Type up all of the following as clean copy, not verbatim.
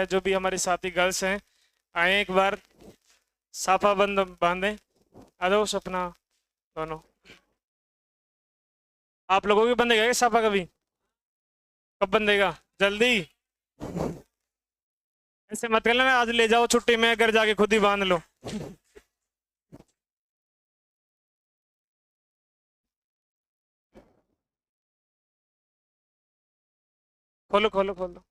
है जो भी हमारे साथी गर्ल्स हैं आए एक बार साफा बंद बांधें। आ जाओ सपना दोनों। आप लोगों की बंदेगा क्या साफा कभी? कब बंदेगा? जल्दी। ऐसे मत कर लेना, आज ले जाओ छुट्टी में, घर जाके खुद ही बांध लो। खोलो खोलो खोलो।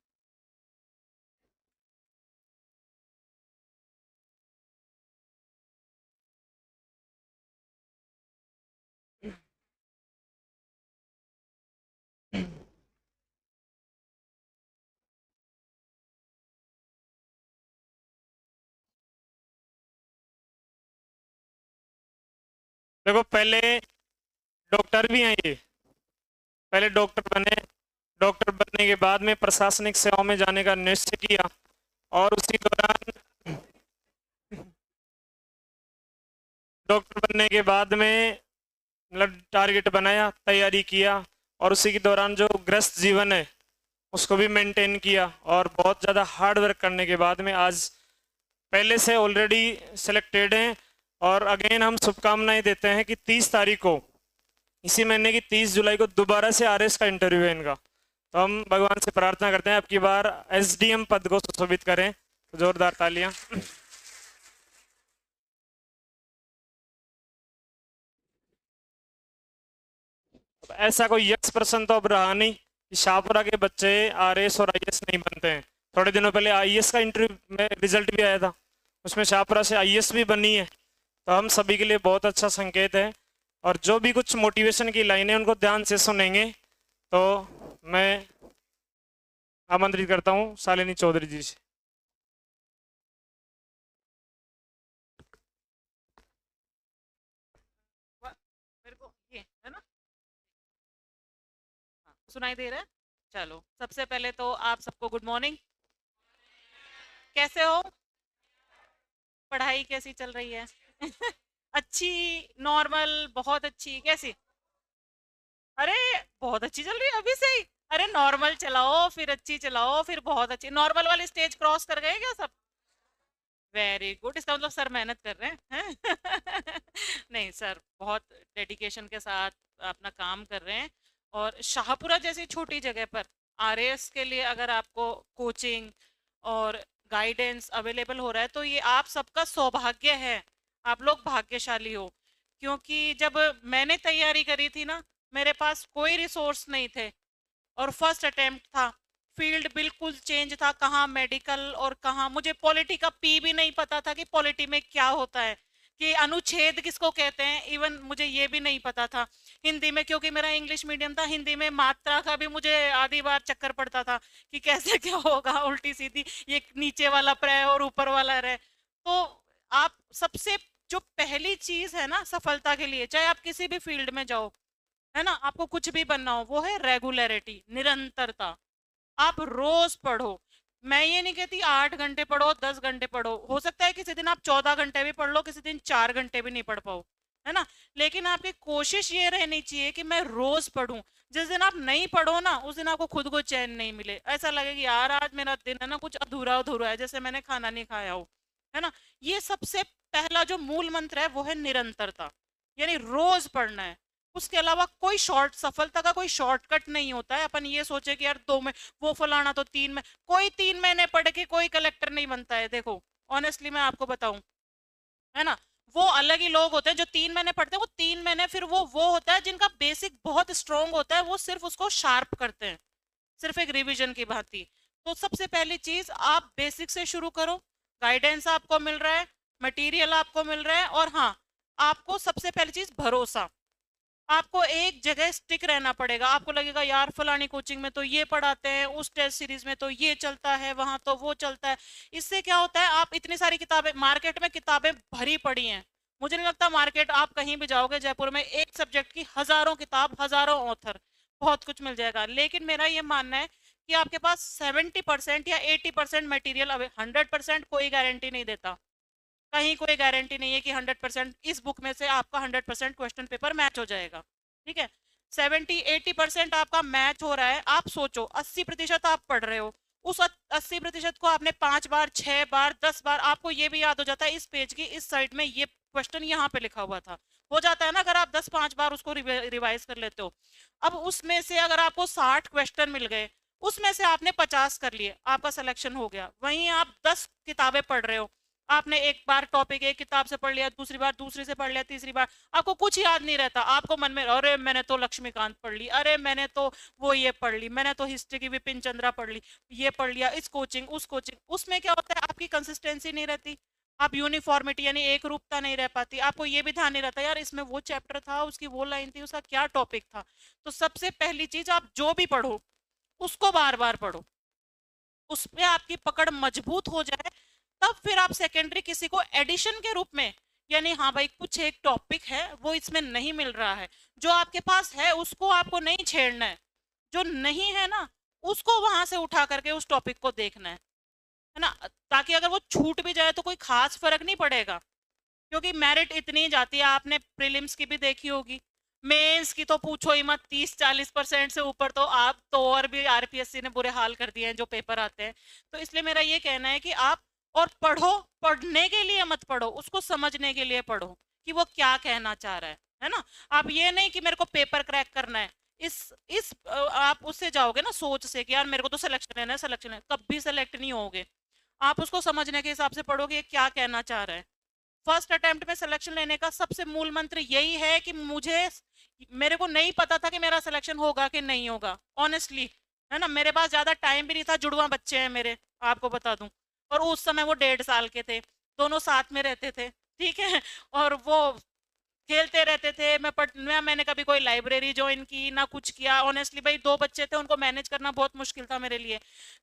देखो पहले डॉक्टर भी हैं ये, पहले डॉक्टर बने, डॉक्टर बनने के बाद में प्रशासनिक सेवाओं में जाने का निश्चय किया और उसी दौरान डॉक्टर बनने के बाद में मतलब टारगेट बनाया, तैयारी किया और उसी के दौरान जो ग्रस्त जीवन है उसको भी मेंटेन किया और बहुत ज़्यादा हार्ड वर्क करने के बाद में आज पहले से ऑलरेडी सिलेक्टेड हैं। और अगेन हम शुभकामनाएं देते हैं कि 30 तारीख को, इसी महीने की 30 जुलाई को दोबारा से आरएस का इंटरव्यू है इनका। तो हम भगवान से प्रार्थना करते हैं अब की बार एसडीएम पद को सुशोभित करें। तो जोरदार तालियां। ऐसा कोई यक्स पर्सन तो अब रहा नहीं कि शाहपुरा के बच्चे आरएस और आईएएस नहीं बनते हैं। थोड़े दिनों पहले आईएएस का इंटरव्यू में रिजल्ट भी आया था, उसमें शाहपुरा से आईएएस भी बनी है। तो हम सभी के लिए बहुत अच्छा संकेत है और जो भी कुछ मोटिवेशन की लाइनें उनको ध्यान से सुनेंगे। तो मैं आमंत्रित करता हूँ शालिनी चौधरी जी से। मेरे को ये है ना, हाँ, सुनाई दे रहा है। चलो सबसे पहले तो आप सबको गुड मॉर्निंग। कैसे हो? पढ़ाई कैसी चल रही है? अच्छी, नॉर्मल, बहुत अच्छी, कैसी? अरे बहुत अच्छी चल रही है अभी से ही। अरे नॉर्मल चलाओ, फिर अच्छी चलाओ, फिर बहुत अच्छी। नॉर्मल वाली स्टेज क्रॉस कर गए क्या सब? वेरी गुड, इसका मतलब सर मेहनत कर रहे हैं, हैं? नहीं सर, बहुत डेडिकेशन के साथ अपना काम कर रहे हैं। और शाहपुरा जैसी छोटी जगह पर आरएएस के लिए अगर आपको कोचिंग और गाइडेंस अवेलेबल हो रहा है तो ये आप सबका सौभाग्य है। आप लोग भाग्यशाली हो, क्योंकि जब मैंने तैयारी करी थी ना, मेरे पास कोई रिसोर्स नहीं थे और फर्स्ट अटेम्प्ट था। फील्ड बिल्कुल चेंज था, कहाँ मेडिकल और कहाँ, मुझे पॉलिटी का पी भी नहीं पता था कि पॉलिटी में क्या होता है, कि अनुच्छेद किसको कहते हैं, इवन मुझे ये भी नहीं पता था। हिंदी में, क्योंकि मेरा इंग्लिश मीडियम था, हिंदी में मात्रा का भी मुझे आधी बार चक्कर पड़ता था कि कैसे क्या होगा, उल्टी सीधी, ये नीचे वाला प्रय और ऊपर वाला रह। तो आप सबसे जो पहली चीज है ना सफलता के लिए, चाहे आप किसी भी फील्ड में जाओ, है ना, आपको कुछ भी बनना हो, वो है रेगुलरिटी, निरंतरता। आप रोज पढ़ो। मैं ये नहीं कहती 8 घंटे पढ़ो, 10 घंटे पढ़ो, हो सकता है किसी दिन आप 14 घंटे भी पढ़ लो, किसी दिन 4 घंटे भी नहीं पढ़ पाओ, है ना। लेकिन आपकी कोशिश ये रहनी चाहिए कि मैं रोज पढूं। जिस दिन आप नहीं पढ़ो ना, उस दिन आपको खुद को चैन नहीं मिले, ऐसा लगे कि यार आज मेरा दिन है ना कुछ अधूरा अधूरा है, जैसे मैंने खाना नहीं खाया हो, है ना। ये सबसे पहला जो मूल मंत्र है वो है निरंतरता, यानी रोज पढ़ना है। उसके अलावा कोई शॉर्ट, सफलता का कोई शॉर्टकट नहीं होता है। अपन ये सोचे कि यार 2 में, वो फलाना तो 3 में, कोई 3 महीने पढ़ के कोई कलेक्टर नहीं बनता है। देखो ऑनेस्टली मैं आपको बताऊं, है ना, वो अलग ही लोग होते हैं जो 3 महीने पढ़ते हैं। वो 3 महीने फिर वो होता है जिनका बेसिक बहुत स्ट्रांग होता है, वो सिर्फ उसको शार्प करते हैं, सिर्फ एक रिवीजन की भांति। तो सबसे पहली चीज, आप बेसिक से शुरू करो। गाइडेंस आपको मिल रहा है, मटेरियल आपको मिल रहा है, और हाँ, आपको सबसे पहली चीज भरोसा। आपको एक जगह स्टिक रहना पड़ेगा। आपको लगेगा यार फलानी कोचिंग में तो ये पढ़ाते हैं, उस टेस्ट सीरीज में तो ये चलता है, वहां तो वो चलता है। इससे क्या होता है, आप इतनी सारी किताबें, मार्केट में किताबें भरी पड़ी हैं। मुझे नहीं लगता मार्केट, आप कहीं भी जाओगे जयपुर में, एक सब्जेक्ट की हजारों किताब, हजारों ऑथर, बहुत कुछ मिल जाएगा। लेकिन मेरा ये मानना है कि आपके पास 70% या 80% मटेरियल, 100% कोई गारंटी नहीं देता। कहीं कोई गारंटी नहीं है कि 100% इस बुक में से आपका 100% क्वेश्चन पेपर मैच हो जाएगा। ठीक है, 70-80% आपका मैच हो रहा है। आप सोचो 80% आप पढ़ रहे हो, उस 80% को आपने 5 बार, 6 बार, 10 बार, आपको ये भी याद हो जाता है इस पेज की इस साइड में ये क्वेश्चन यहाँ पे लिखा हुआ था। हो जाता है ना अगर आप 10 5 बार उसको रिवाइज कर लेते हो। अब उसमें से अगर आपको 60 क्वेश्चन मिल गए, उसमें से आपने 50 कर लिए, आपका सिलेक्शन हो गया। वहीं आप 10 किताबें पढ़ रहे हो, आपने एक बार टॉपिक एक किताब से पढ़ लिया, दूसरी बार दूसरी से पढ़ लिया, तीसरी बार आपको कुछ याद नहीं रहता, आपको मन में अरे मैंने तो लक्ष्मीकांत पढ़ ली, अरे मैंने तो वो ये पढ़ ली, मैंने तो हिस्ट्री की विपिन चंद्रा पढ़ ली, ये पढ़ लिया, इस कोचिंग उस कोचिंग। उसमें क्या होता है आपकी कंसिस्टेंसी नहीं रहती, आप यूनिफॉर्मिटी यानी एक रूपता नहीं रह पाती, आपको ये भी ध्यान नहीं रहता यार इसमें वो चैप्टर था, उसकी वो लाइन थी, उसका क्या टॉपिक था। तो सबसे पहली चीज आप जो भी पढ़ो उसको बार बार पढ़ो, उसमें आपकी पकड़ मजबूत हो जाए, तब फिर आप सेकेंडरी किसी को एडिशन के रूप में, यानी हाँ भाई कुछ एक टॉपिक है वो इसमें नहीं मिल रहा है, जो आपके पास है उसको आपको नहीं छेड़ना है, जो नहीं है ना उसको वहां से उठा करके उस टॉपिक को देखना है ना, ताकि अगर वो छूट भी जाए तो कोई खास फर्क नहीं पड़ेगा, क्योंकि मेरिट इतनी जाती है, आपने प्रीलिम्स की भी देखी होगी, मेंस की तो पूछो ही मत, 30 40% से ऊपर तो आप तो और भी आरपीएससी ने बुरे हाल कर दिए हैं जो पेपर आते हैं। तो इसलिए मेरा ये कहना है कि आप और पढ़ो, पढ़ने के लिए मत पढ़ो, उसको समझने के लिए पढ़ो कि वो क्या कहना चाह रहा है ना। आप ये नहीं कि मेरे को पेपर क्रैक करना है, इस आप उससे जाओगे ना सोच से कि यार मेरे को तो सिलेक्शन लेना है, सिलेक्शन है, कभी सेलेक्ट नहीं होगे। आप उसको समझने के हिसाब से पढ़ोगे क्या कहना चाह रहा है। फर्स्ट अटेम्प्ट में सिलेक्शन लेने का सबसे मूल मंत्र यही है कि मेरे को नहीं पता था कि मेरा सिलेक्शन होगा कि नहीं होगा, ऑनेस्टली, है ना। मेरे पास ज्यादा टाइम भी नहीं था, जुड़वा बच्चे हैं मेरे, आपको बता दूं, और उस समय वो 1.5 साल के थे, दोनों साथ में रहते थे, ठीक है, और वो खेलते रहते थे, ना मैंने कभी कोई लाइब्रेरी ज्वाइन की ना कुछ किया, ऑनेस्टली भाई 2 बच्चे थे, उनको मैनेज करना बहुत मुश्किल था मेरे लिए।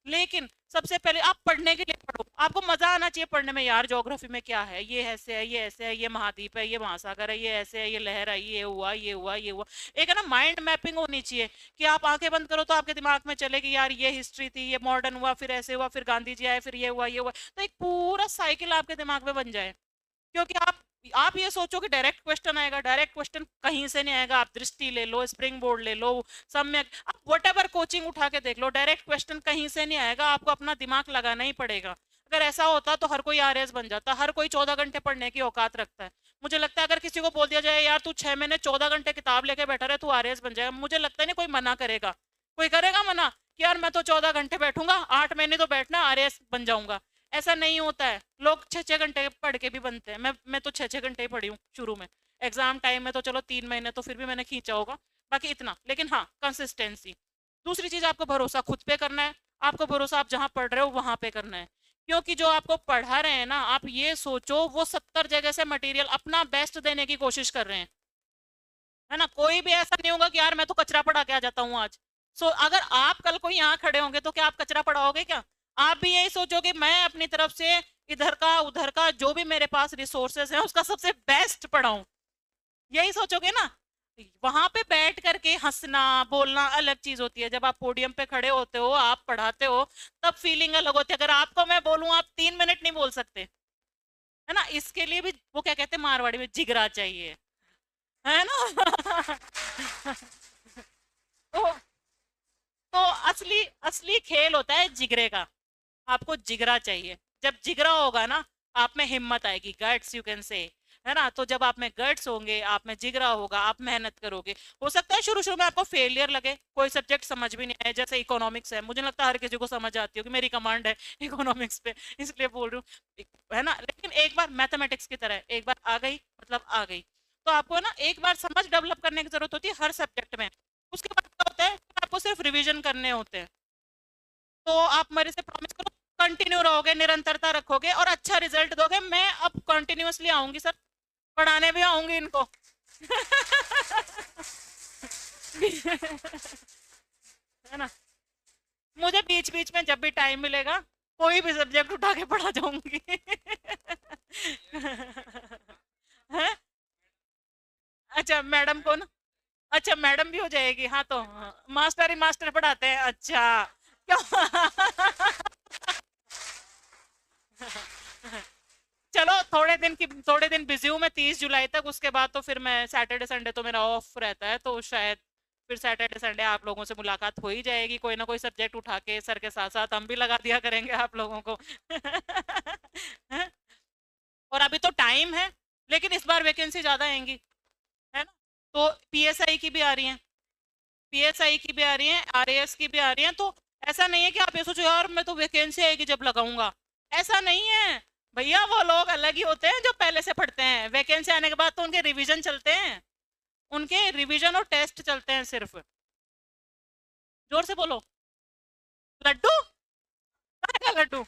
लेकिन सबसे पहले आप पढ़ने के लिए पढ़ो, आपको मजा आना चाहिए पढ़ने में, यार ज्योग्राफी में क्या है, ये ऐसे है, ये ऐसे है, ये महाद्वीप है, ये महासागर है, ये ऐसे है, ये लहर है, ये हुआ, ये हुआ, ये हुआ। एक है ना माइंड मैपिंग होनी चाहिए, कि आप आंखें बंद करो तो आपके दिमाग में चलेगी यार ये हिस्ट्री थी, ये मॉडर्न हुआ, फिर ऐसे हुआ, फिर गांधी जी आए, फिर ये हुआ, ये हुआ, तो एक पूरा साइकिल आपके दिमाग में बन जाए। क्योंकि आप ये सोचो कि डायरेक्ट क्वेश्चन आएगा, डायरेक्ट क्वेश्चन कहीं से नहीं आएगा, आप दृष्टि ले लो, स्प्रिंग बोर्ड ले लो, सम्यक, आप व्हाटएवर कोचिंग उठा के देख लो, डायरेक्ट क्वेश्चन कहीं से नहीं आएगा, आपको अपना दिमाग लगाना ही पड़ेगा। अगर ऐसा होता तो हर कोई आरएस बन जाता, हर कोई 14 घंटे पढ़ने की औकात रखता है। मुझे लगता है अगर किसी को बोल दिया जाए यार तू 6 महीने 14 घंटे किताब लेके बैठा रहे तू आरएस बन जाएगा, मुझे लगता है नहीं कोई मना करेगा, कोई करेगा मना कि यार मैं तो 14 घंटे बैठूंगा, 8 महीने तो बैठना, आरएस बन जाऊंगा। ऐसा नहीं होता है, लोग 6 6 घंटे पढ़ के भी बनते हैं, मैं तो 6 6 घंटे ही पढ़ी हूँ शुरू में, एग्जाम टाइम में तो चलो 3 महीने तो फिर भी मैंने खींचा होगा, बाकी इतना, लेकिन हाँ कंसिस्टेंसी। दूसरी चीज आपको भरोसा खुद पे करना है, आपको भरोसा आप जहाँ पढ़ रहे हो वहां पे करना है, क्योंकि जो आपको पढ़ा रहे हैं ना, आप ये सोचो वो 70 जगह से मटेरियल अपना बेस्ट देने की कोशिश कर रहे हैं, है ना। कोई भी ऐसा नहीं होगा कि यार मैं तो कचरा पढ़ा के आ जाता हूँ आज। अगर आप कल को यहाँ खड़े होंगे तो क्या आप कचरा पढ़ाओगे क्या? आप भी यही सोचोगे मैं अपनी तरफ से इधर का उधर का जो भी मेरे पास रिसोर्सेस हैं उसका सबसे बेस्ट पढ़ाऊं, यही सोचोगे ना। वहां पे बैठ करके हंसना बोलना अलग चीज होती है, जब आप पोडियम पे खड़े होते हो आप पढ़ाते हो तब फीलिंग अलग होती है। अगर आपको मैं बोलूं आप 3 मिनट नहीं बोल सकते, है ना। इसके लिए भी वो क्या कहते हैं मारवाड़ी में जिगरा चाहिए, है ना। तो तो असली असली खेल होता है जिगरे का, आपको जिगरा चाहिए। जब जिगरा होगा ना आप में हिम्मत आएगी, गट्स यू कैन से, है ना। तो जब आप में गट्स होंगे, आप में जिगरा होगा, आप मेहनत करोगे। हो सकता है शुरू शुरू में आपको फेलियर लगे, कोई सब्जेक्ट समझ भी नहीं आए, जैसे इकोनॉमिक्स है, मुझे लगता है हर किसी को समझ आती होगी, मेरी कमांड है इकोनॉमिक्स पे इसलिए बोल रही हूँ, है ना। लेकिन एक बार मैथमेटिक्स की तरह एक बार आ गई मतलब आ गई, तो आपको ना एक बार समझ डेवलप करने की जरूरत होती है हर सब्जेक्ट में। उसके बाद क्या होता है आपको सिर्फ रिविजन करने होते हैं। तो आप मेरे से प्रॉमिस करो कंटिन्यू रहोगे, निरंतरता रखोगे और अच्छा रिजल्ट दोगे। मैं अब कंटिन्यूअसली आऊंगी सर, पढ़ाने भी आऊंगी इनको। है ना। मुझे बीच बीच में जब भी टाइम मिलेगा कोई भी सब्जेक्ट उठा के पढ़ा जाऊंगी। हैं? अच्छा मैडम को ना, अच्छा मैडम भी हो जाएगी, हाँ तो हाँ, मास्टर ही मास्टर पढ़ाते हैं, अच्छा क्यों। चलो थोड़े दिन बिजी हूँ मैं 30 जुलाई तक, उसके बाद तो फिर मैं सैटरडे संडे तो मेरा ऑफ रहता है, तो शायद फिर सैटरडे संडे आप लोगों से मुलाकात हो ही जाएगी, कोई ना कोई सब्जेक्ट उठा के सर के साथ साथ हम भी लगा दिया करेंगे आप लोगों को। हैं? और अभी तो टाइम है, लेकिन इस बार वैकेंसी ज्यादा आएंगी, है ना? तो पीएसआई की भी आ रही है, पीएसआई की भी आ रही है, आरएएस की भी आ रही है। तो ऐसा नहीं है कि आप ये सोचो यार मैं तो वैकेंसी आएगी जब लगाऊंगा, ऐसा नहीं है भैया। वो लोग अलग ही होते हैं जो पहले से पढ़ते हैं, वैकेंसी आने के बाद तो उनके रिवीजन चलते हैं, उनके रिवीजन और टेस्ट चलते हैं सिर्फ। जोर से बोलो। लड्डू, कहाँ का लड्डू?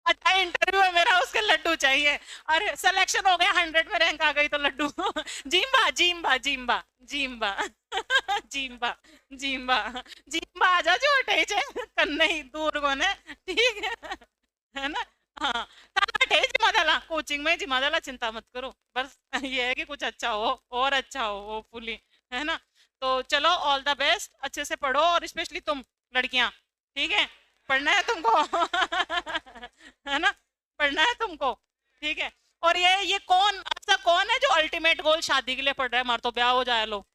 अच्छा इंटरव्यू है मेरा, उसके लड्डू चाहिए। अरे सिलेक्शन हो गया, 100 में रैंक आ गई तो लड्डू। जिम्बा जिम्बा जिम्बा जिम्बा जिम्बा जिम्बा जिम्बा आजा जो हटे छे कन्ने दूर कोने, ठीक है ना? हाँ ताना हटे जिम्मादाला, कोचिंग में जिम्मादाला, चिंता मत करो, बस ये है कि कुछ अच्छा हो और अच्छा हो होपफुली, है ना? तो चलो ऑल द बेस्ट, अच्छे से पढ़ो, और स्पेशली तुम लड़कियां, ठीक है? पढ़ना है तुमको। है ना? पढ़ना है तुमको, ठीक है? और ये कौन ऐसा कौन है जो अल्टीमेट गोल शादी के लिए पढ़ रहा है, मार तो ब्याह हो जाए लो।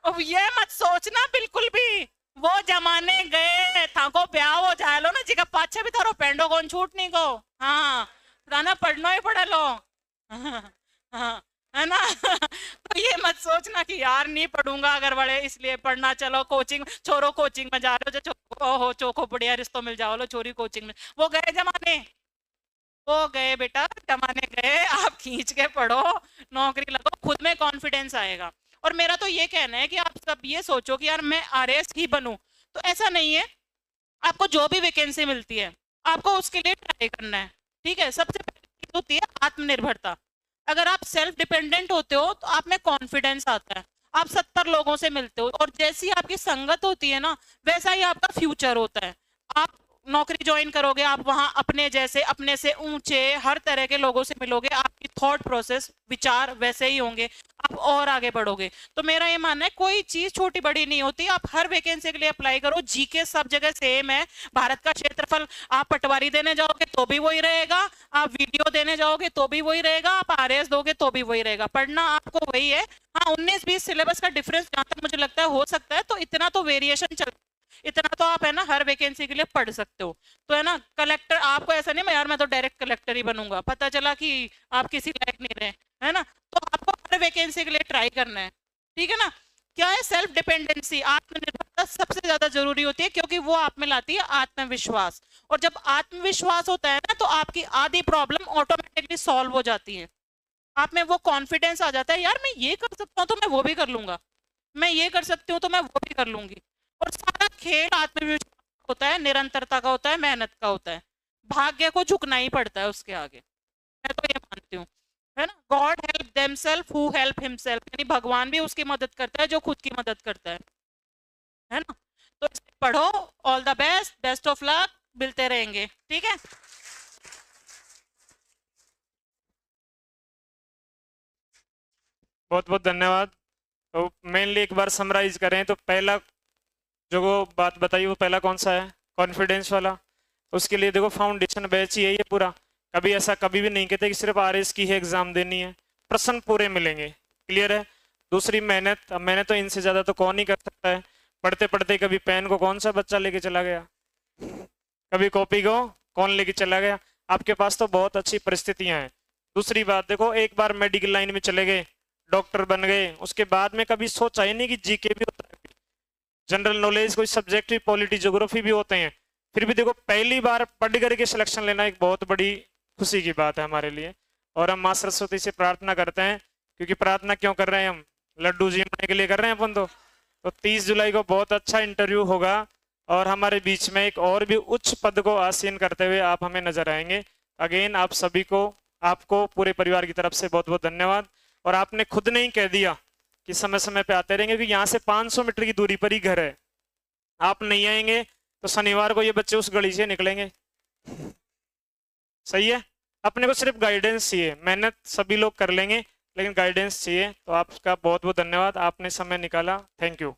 अब ये मत सोचना बिल्कुल भी, वो जमाने गए थाको ब्याह हो जाए लो ना, जिका पाछे भी थारो पेंडो कौन छूट नहीं को। हाँ दाना पढ़ना ही पढ़े लो। हाँ, हाँ, है ना? तो ये मत सोचना कि यार नहीं पढ़ूंगा अगर बड़े इसलिए पढ़ना, चलो कोचिंग छोरो, कोचिंग में जा रहे हो जो ओहो चोखो बढ़िया रिश्तों मिल जाओ लो छोरी कोचिंग में, वो गए जमाने, वो गए बेटा जमाने गए। आप खींच के पढ़ो, नौकरी लगो, खुद में कॉन्फिडेंस आएगा। और मेरा तो ये कहना है कि आप सब ये सोचो कि यार मैं आरएएस ही बनूं, तो ऐसा नहीं है। आपको जो भी वैकेंसी मिलती है आपको उसके लिए ट्राई करना है, ठीक है? सबसे पहली चीज होती है आत्मनिर्भरता। अगर आप सेल्फ डिपेंडेंट होते हो तो आप में कॉन्फिडेंस आता है, आप 70 लोगों से मिलते हो, और जैसी आपकी संगत होती है ना वैसा ही आपका फ्यूचर होता है। आप नौकरी ज्वाइन करोगे, आप वहां अपने जैसे अपने से ऊंचे हर तरह के लोगों से मिलोगे, आपकी थॉट प्रोसेस विचार वैसे ही होंगे, आप और आगे बढ़ोगे। तो मेरा ये मानना है कोई चीज छोटी बड़ी नहीं होती, आप हर वैकेंसी के लिए अप्लाई करो, जीके सब जगह सेम है। भारत का क्षेत्रफल, आप पटवारी देने जाओगे तो भी वही रहेगा, आप वीडियो देने जाओगे तो भी वही रहेगा, आप आरएएस दोगे तो भी वही रहेगा, पढ़ना आपको वही है। हाँ 19-20 सिलेबस का डिफरेंस जहां तक मुझे लगता है हो सकता है, तो इतना तो वेरिएशन चल, इतना तो आप है ना हर वैकेंसी के लिए पढ़ सकते हो। तो है ना कलेक्टर, आपको ऐसा नहीं मैं यार मैं तो डायरेक्ट कलेक्टर ही बनूंगा, पता चला कि आप किसी लायक नहीं रहे, है ना? तो आपको हर वैकेंसी के लिए ट्राई करना है, ठीक है ना? क्या है? सेल्फ डिपेंडेंसी, आत्मनिर्भरता सबसे ज्यादा जरूरी होती है, क्योंकि वो आप में लाती है आत्मविश्वास। और जब आत्मविश्वास होता है ना तो आपकी आधी प्रॉब्लम ऑटोमेटिकली सॉल्व हो जाती है, आप में वो कॉन्फिडेंस आ जाता है, यार मैं ये कर सकता हूँ तो मैं वो भी कर लूंगा, मैं ये कर सकती हूँ तो मैं वो भी कर लूंगी। और सारा खेल आत्मविश्वास का होता है, निरंतरता का होता है, मेहनत का होता है, भाग्य को झुकना ही पड़ता है उसके आगे, मैं तो ये मानती हूँ, है ना? God help themselves who help himself, यानी भगवान भी उसकी मदद करता है जो खुद की मदद करता है ना? तो इसलिए पढ़ो, all the best, best of luck, मिलते रहेंगे, ठीक है? बहुत बहुत धन्यवाद। तो मेनली एक बार समराइज करें तो पहला जो वो बात बताई वो पहला कौन सा है? कॉन्फिडेंस वाला। उसके लिए देखो फाउंडेशन बैच ही है ये पूरा, कभी ऐसा कभी भी नहीं कहते कि सिर्फ आरएस की ही एग्जाम देनी है, प्रश्न पूरे मिलेंगे, क्लियर है? दूसरी मेहनत, अब मेहनत तो इनसे ज्यादा तो कौन ही कर सकता है। पढ़ते पढ़ते कभी पेन को कौन सा बच्चा लेके चला गया, कभी कॉपी को कौन लेके चला गया? आपके पास तो बहुत अच्छी परिस्थितियां हैं। दूसरी बात देखो, एक बार मेडिकल लाइन में चले गए, डॉक्टर बन गए, उसके बाद में कभी सोचा ही नहीं कि जीके भी होता है, जनरल नॉलेज कोई सब्जेक्ट भी, पॉलिटी ज्योग्राफी भी होते हैं। फिर भी देखो पहली बार पढ़ करके सिलेक्शन लेना एक बहुत बड़ी खुशी की बात है हमारे लिए। और हम माँ सरस्वती से प्रार्थना करते हैं, क्योंकि प्रार्थना क्यों कर रहे हैं हम? लड्डू जी होने के लिए कर रहे हैं अपन तो 30 जुलाई को बहुत अच्छा इंटरव्यू होगा, और हमारे बीच में एक और भी उच्च पद को आसीन करते हुए आप हमें नजर आएंगे। अगेन आप सभी को, आपको पूरे परिवार की तरफ से बहुत बहुत धन्यवाद। और आपने खुद ने ही कह दिया कि समय समय पे आते रहेंगे, क्योंकि यहाँ से 500 मीटर की दूरी पर ही घर है। आप नहीं आएंगे तो शनिवार को ये बच्चे उस गली से निकलेंगे। सही है? अपने को सिर्फ गाइडेंस चाहिए, मेहनत सभी लोग कर लेंगे, लेकिन गाइडेंस चाहिए। तो आपका बहुत बहुत धन्यवाद, आपने समय निकाला, थैंक यू।